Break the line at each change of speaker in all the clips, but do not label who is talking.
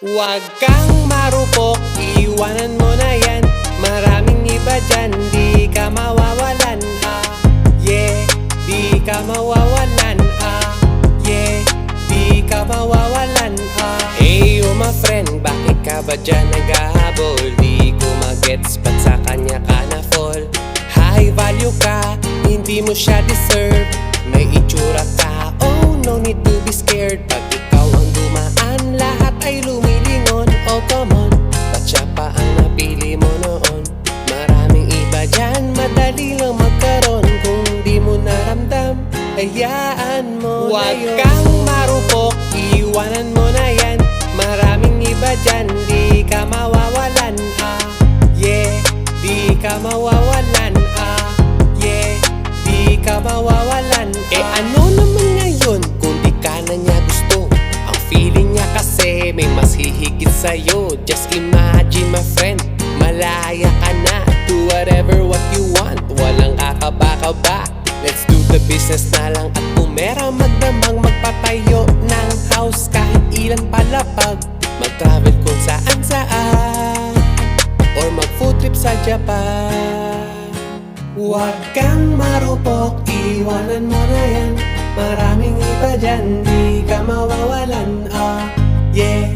Huwag kang marupok, iwanan mo na yan. Maraming iba dyan, di ka mawawalan, yeah, di ka mawawalan, yeah, di ka mawawalan, Hey, my friend, bakit ka ba dyan naghahabol? Di ko magets, ba't sa kanya ka na-fall? High value ka, hindi mo siya deserve. May itsura ka, oh no need to be scared. Pag ikaw ang dumaan, lahat ay lumilingon. Oh come on, ba't siya pa ang napili mo noon? Maraming iba dyan, madali lang magkaroon. Kung di mo naramdam, hayaan mo. Huwag kang marupok, iwanan mo na yan. Maraming iba dyan, di ka mawawalan, yeah, di ka mawawalan, yeah, di ka mawawalan, ano naman ngayon kung di ka na niya gusto? Ang feeling niya kasi may mas hihigit sa'yo. Just imagine my friend, malaya ka na. Do whatever what you want, walang kakaba-kaba. Let's do the business na lang at pumera. Magdamang magpatayo ng house kahit ilan palapag. Mag-travel kung saan-saan or mag-food trip sa Japan. Huwag kang marupok, iwanan mo na yan. Maraming iba dyan, di ka mawawalan, yeah,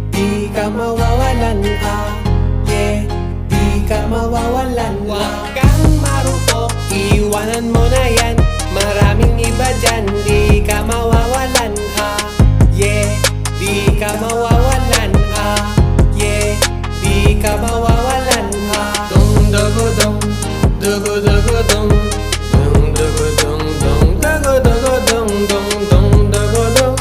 di ka mawawalan, yeah, di ka mawawalan. Huwag kang marupok, iwanan mo na yan. Maraming iba dyan, di ka mawawalan, yeah, di ka mawawalan, yeah, di ka mawawalan, Dong dago dong, dago dago dong, dong dago dong dong, dago dago dong dong dong, dago dong,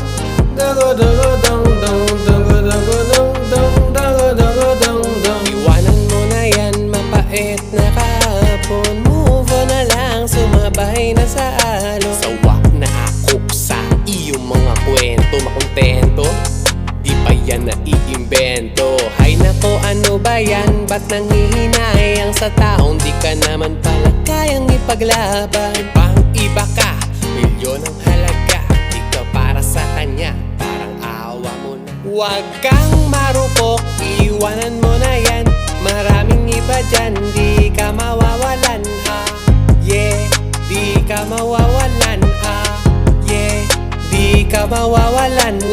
dago dago dong dong, dago dago dong dong, dago dago dong dong. Iwanan mo na yan, mapait na kahapon. Move on na lang, sumabay na sa alon. Sawa na ako sa iyong mga kwento. Makontento, di pa yan naiimbento. Hay nako, ano ba yan? Ba't nanghihinayang sa taong di ka naman pala kayang ipaglaban? Pang iba ka, milyon ang halaga. Di ka para sa kanya, parang awa mo na. Huwag kang marupok, iwanan mo na yan. Maraming iba dyan, di ka mawawalan, yeah, di ka mawawalan, yeah, di ka mawawalan.